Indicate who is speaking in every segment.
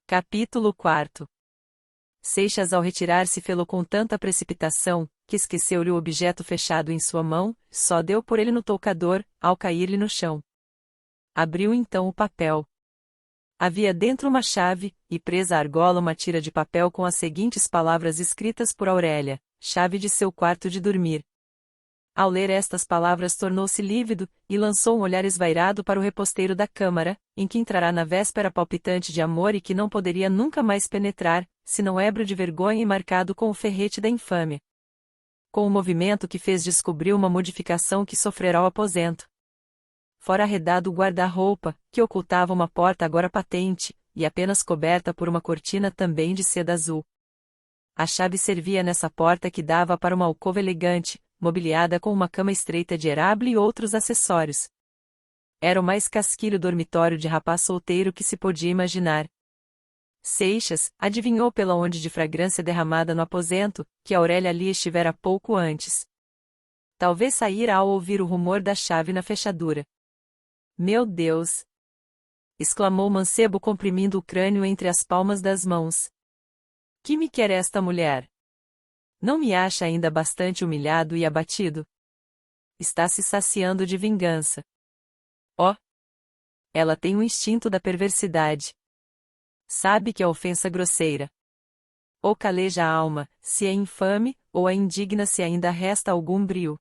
Speaker 1: Capítulo 4. Seixas, ao retirar-se, fê-lo com tanta precipitação, que esqueceu-lhe o objeto fechado em sua mão, só deu por ele no toucador, ao cair-lhe no chão. Abriu então o papel. Havia dentro uma chave, e presa à argola uma tira de papel com as seguintes palavras escritas por Aurélia: chave de seu quarto de dormir. Ao ler estas palavras tornou-se lívido, e lançou um olhar esvairado para o reposteiro da câmara, em que entrará na véspera palpitante de amor e que não poderia nunca mais penetrar, senão ébrio de vergonha e marcado com o ferrete da infâmia. Com o movimento que fez descobriu uma modificação que sofrerá o aposento. Fora arredado o guarda-roupa, que ocultava uma porta agora patente, e apenas coberta por uma cortina também de seda azul. A chave servia nessa porta que dava para uma alcova elegante, mobiliada com uma cama estreita de erable e outros acessórios. Era o mais casquilho dormitório de rapaz solteiro que se podia imaginar. Seixas adivinhou pela onde de fragrância derramada no aposento, que Aurélia ali estivera pouco antes. Talvez saíra ao ouvir o rumor da chave na fechadura. Meu Deus! Exclamou o mancebo comprimindo o crânio entre as palmas das mãos. Que me quer esta mulher? Não me acha ainda bastante humilhado e abatido? Está se saciando de vingança. Oh! Ela tem um instinto da perversidade. Sabe que é ofensa grosseira. Ou caleja a alma, se é infame, ou a indigna se ainda resta algum brio.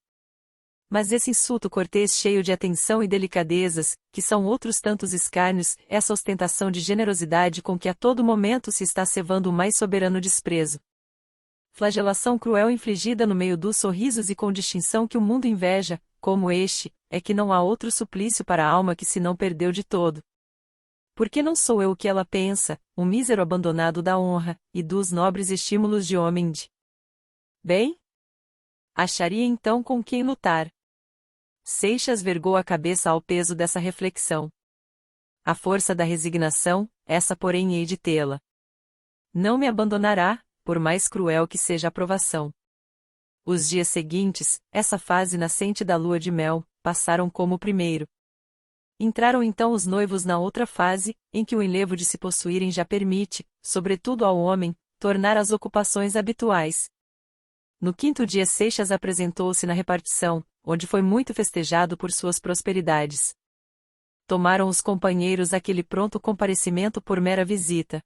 Speaker 1: Mas esse insulto cortês cheio de atenção e delicadezas, que são outros tantos escárnios, essa ostentação de generosidade com que a todo momento se está cevando o mais soberano desprezo. Flagelação cruel infligida no meio dos sorrisos e com distinção que o mundo inveja, como este, é que não há outro suplício para a alma que se não perdeu de todo. Porque não sou eu o que ela pensa, um mísero abandonado da honra, e dos nobres estímulos de homem de bem? Acharia então com quem lutar. Seixas vergou a cabeça ao peso dessa reflexão. A força da resignação, essa porém hei de tê-la. Não me abandonará, por mais cruel que seja a provação. Os dias seguintes, essa fase nascente da lua de mel, passaram como o primeiro. Entraram então os noivos na outra fase, em que o enlevo de se possuírem já permite, sobretudo ao homem, tornar às ocupações habituais. No quinto dia Seixas apresentou-se na repartição, onde foi muito festejado por suas prosperidades. Tomaram os companheiros aquele pronto comparecimento por mera visita.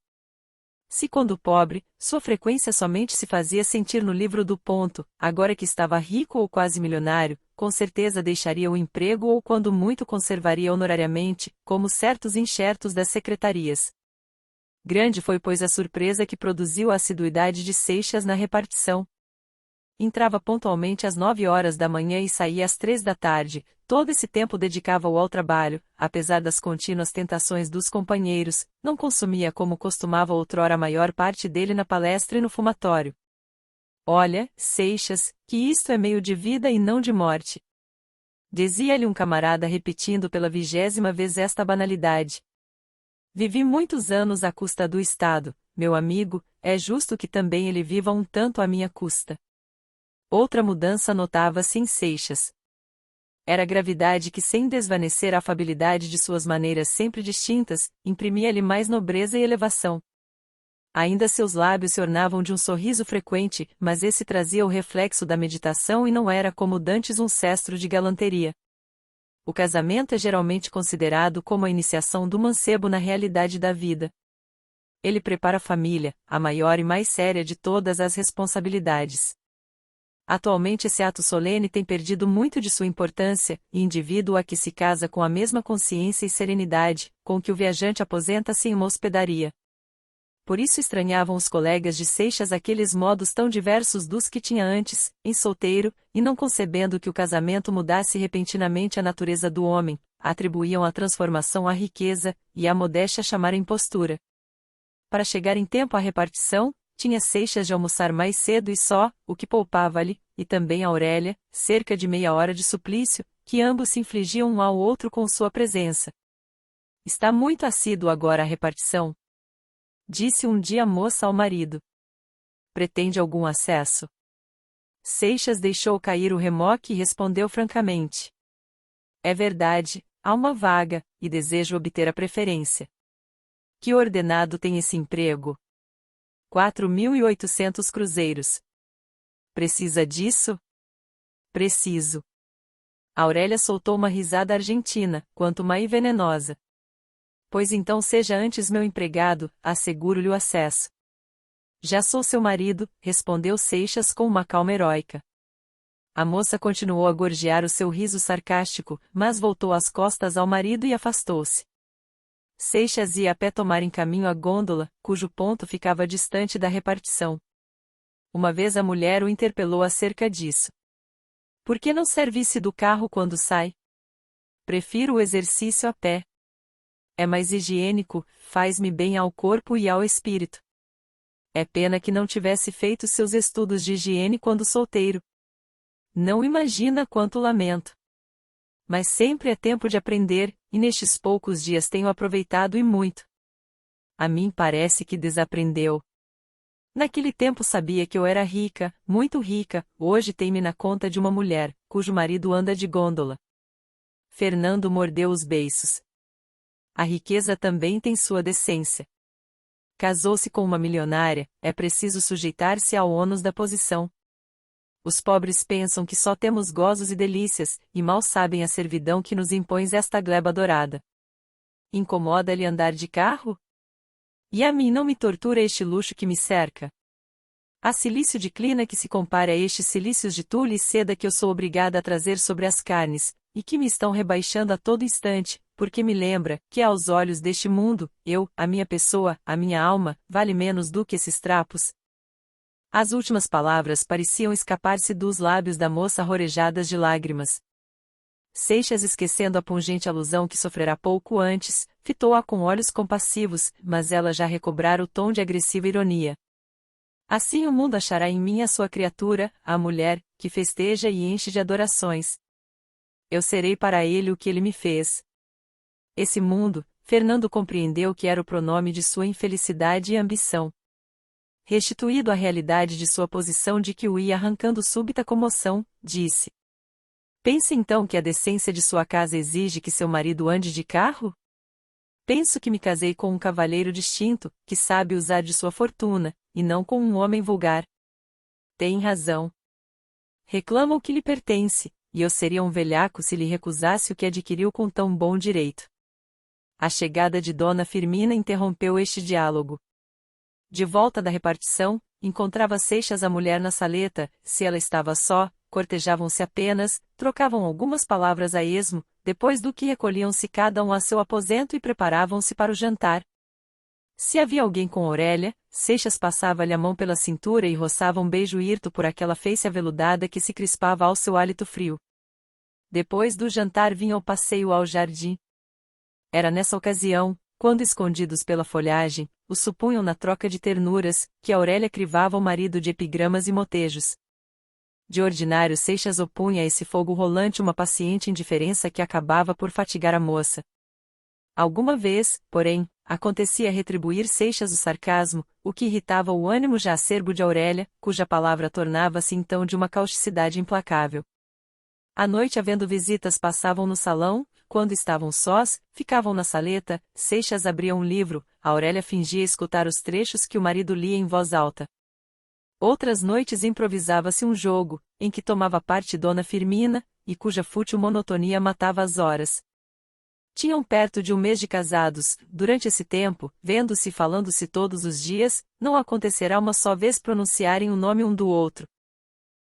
Speaker 1: Se quando pobre, sua frequência somente se fazia sentir no livro do ponto, agora que estava rico ou quase milionário, com certeza deixaria o emprego ou quando muito conservaria honorariamente, como certos enxertos das secretarias. Grande foi pois a surpresa que produziu a assiduidade de Seixas na repartição. Entrava pontualmente às 9 horas da manhã e saía às 3 da tarde, todo esse tempo dedicava-o ao trabalho, apesar das contínuas tentações dos companheiros, não consumia como costumava outrora a maior parte dele na palestra e no fumatório. Olha, Seixas, que isto é meio de vida e não de morte. Dizia-lhe um camarada repetindo pela 20ª vez esta banalidade. Vivi muitos anos à custa do Estado, meu amigo, é justo que também ele viva um tanto à minha custa. Outra mudança notava-se em Seixas. Era a gravidade que, sem desvanecer a afabilidade de suas maneiras sempre distintas, imprimia-lhe mais nobreza e elevação. Ainda seus lábios se ornavam de um sorriso frequente, mas esse trazia o reflexo da meditação e não era como dantes um cestro de galanteria. O casamento é geralmente considerado como a iniciação do mancebo na realidade da vida. Ele prepara a família, a maior e mais séria de todas as responsabilidades. Atualmente esse ato solene tem perdido muito de sua importância, e indivíduo a que se casa com a mesma consciência e serenidade, com que o viajante aposenta-se em uma hospedaria. Por isso estranhavam os colegas de Seixas aqueles modos tão diversos dos que tinha antes, em solteiro, e não concebendo que o casamento mudasse repentinamente a natureza do homem, atribuíam a transformação à riqueza, e à modéstia chamar impostura. Para chegar em tempo à repartição, tinha Seixas de almoçar mais cedo e só, o que poupava-lhe, e também a Aurélia, cerca de meia hora de suplício, que ambos se infligiam um ao outro com sua presença. Está muito assíduo agora à repartição? Disse um dia a moça ao marido. Pretende algum acesso? Seixas deixou cair o remoque e respondeu francamente. É verdade, há uma vaga, e desejo obter a preferência. Que ordenado tem esse emprego? 4.800 cruzeiros. Precisa disso? Preciso. Aurélia soltou uma risada argentina, quanto uma e venenosa. Pois então seja antes meu empregado, asseguro-lhe o acesso. Já sou seu marido, respondeu Seixas com uma calma heróica. A moça continuou a gorjear o seu riso sarcástico, mas voltou as costas ao marido e afastou-se. Seixas ia a pé tomar em caminho a gôndola, cujo ponto ficava distante da repartição. Uma vez a mulher o interpelou acerca disso. Por que não servisse do carro quando sai? Prefiro o exercício a pé. É mais higiênico, faz-me bem ao corpo e ao espírito. É pena que não tivesse feito seus estudos de higiene quando solteiro. Não imagina quanto lamento. Mas sempre é tempo de aprender, e nestes poucos dias tenho aproveitado e muito. A mim parece que desaprendeu. Naquele tempo sabia que eu era rica, muito rica, hoje tem-me na conta de uma mulher, cujo marido anda de gôndola. Fernando mordeu os beiços. A riqueza também tem sua decência. Casou-se com uma milionária, é preciso sujeitar-se ao ônus da posição. Os pobres pensam que só temos gozos e delícias, e mal sabem a servidão que nos impõe esta gleba dourada. Incomoda-lhe andar de carro? E a mim não me tortura este luxo que me cerca? Há cilício de clina que se compare a estes cilícios de tule e seda que eu sou obrigada a trazer sobre as carnes, e que me estão rebaixando a todo instante, porque me lembra, que aos olhos deste mundo, eu, a minha pessoa, a minha alma, vale menos do que esses trapos. As últimas palavras pareciam escapar-se dos lábios da moça rorejadas de lágrimas. Seixas, esquecendo a pungente alusão que sofrera pouco antes, fitou-a com olhos compassivos, mas ela já recobrara o tom de agressiva ironia. Assim o mundo achará em mim a sua criatura, a mulher, que festeja e enche de adorações. Eu serei para ele o que ele me fez. Esse mundo, Fernando compreendeu que era o pronome de sua infelicidade e ambição. Restituído à realidade de sua posição de que o ia arrancando súbita comoção, disse: Pensa então que a decência de sua casa exige que seu marido ande de carro? Penso que me casei com um cavalheiro distinto, que sabe usar de sua fortuna, e não com um homem vulgar. Tem razão. Reclama o que lhe pertence, e eu seria um velhaco se lhe recusasse o que adquiriu com tão bom direito. A chegada de Dona Firmina interrompeu este diálogo. De volta da repartição, encontrava Seixas a mulher na saleta, se ela estava só, cortejavam-se apenas, trocavam algumas palavras a esmo, depois do que recolhiam-se cada um a seu aposento e preparavam-se para o jantar. Se havia alguém com Aurélia, Seixas passava-lhe a mão pela cintura e roçava um beijo hirto por aquela face aveludada que se crispava ao seu hálito frio. Depois do jantar vinha o passeio ao jardim. Era nessa ocasião, quando escondidos pela folhagem, os supunham na troca de ternuras, que Aurélia crivava o marido de epigramas e motejos. De ordinário Seixas opunha a esse fogo rolante uma paciente indiferença que acabava por fatigar a moça. Alguma vez, porém, acontecia retribuir Seixas o sarcasmo, o que irritava o ânimo já acerbo de Aurélia, cuja palavra tornava-se então de uma causticidade implacável. À noite, havendo visitas, passavam no salão, quando estavam sós, ficavam na saleta, Seixas abria um livro, Aurélia fingia escutar os trechos que o marido lia em voz alta. Outras noites improvisava-se um jogo, em que tomava parte Dona Firmina, e cuja fútil monotonia matava as horas. Tinham perto de um mês de casados, durante esse tempo, vendo-se e falando-se todos os dias, não acontecerá uma só vez pronunciarem o nome um do outro.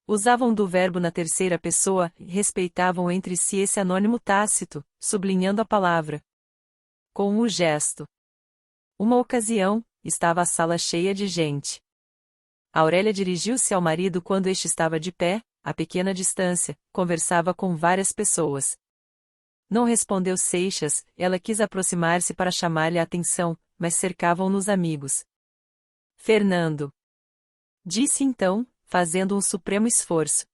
Speaker 1: Usavam do verbo na terceira pessoa, e respeitavam entre si esse anônimo tácito, sublinhando a palavra. Com um gesto. Uma ocasião, estava a sala cheia de gente. Aurélia dirigiu-se ao marido quando este estava de pé, a pequena distância, conversava com várias pessoas. Não respondeu Seixas, ela quis aproximar-se para chamar-lhe a atenção, mas cercavam-nos amigos. Fernando. Disse então, fazendo um supremo esforço.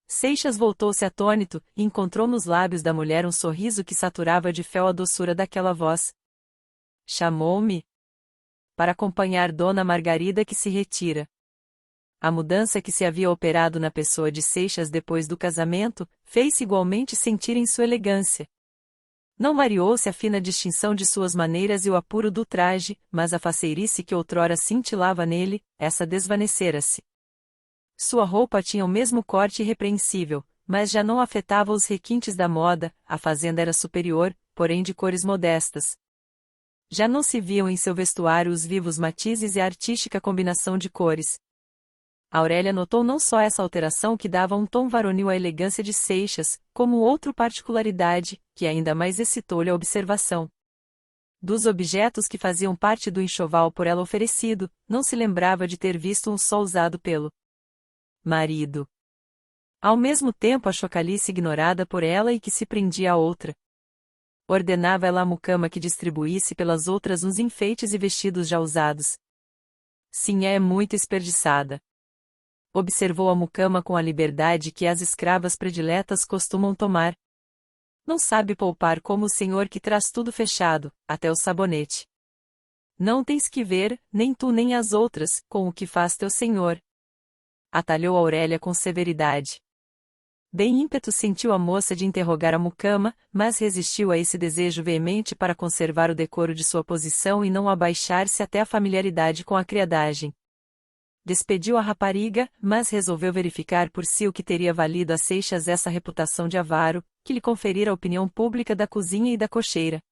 Speaker 1: Seixas voltou-se atônito, e encontrou nos lábios da mulher um sorriso que saturava de fel a doçura daquela voz. Chamou-me para acompanhar Dona Margarida, que se retira. A mudança que se havia operado na pessoa de Seixas depois do casamento, fez-se igualmente sentir em sua elegância. Não variou-se a fina distinção de suas maneiras e o apuro do traje, mas a faceirice que outrora cintilava nele, essa desvanecera-se. Sua roupa tinha o mesmo corte irrepreensível, mas já não afetava os requintes da moda, a fazenda era superior, porém de cores modestas. Já não se viam em seu vestuário os vivos matizes e a artística combinação de cores. Aurélia notou não só essa alteração que dava um tom varonil à elegância de Seixas, como outra particularidade, que ainda mais excitou-lhe a observação. Dos objetos que faziam parte do enxoval por ela oferecido, não se lembrava de ter visto um só usado pelo marido. Ao mesmo tempo a chocalice ignorada por ela e que se prendia a outra. Ordenava ela à mucama que distribuísse pelas outras uns enfeites e vestidos já usados. Sim, é muito esperdiçada. Observou a mucama com a liberdade que as escravas prediletas costumam tomar. Não sabe poupar como o senhor que traz tudo fechado, até o sabonete. Não tens que ver, nem tu nem as outras, com o que faz teu senhor. Atalhou Aurélia com severidade. Bem ímpeto sentiu a moça de interrogar a mucama, mas resistiu a esse desejo veemente para conservar o decoro de sua posição e não abaixar-se até a familiaridade com a criadagem. Despediu a rapariga, mas resolveu verificar por si o que teria valido a Seixas essa reputação de avaro, que lhe conferira a opinião pública da cozinha e da cocheira.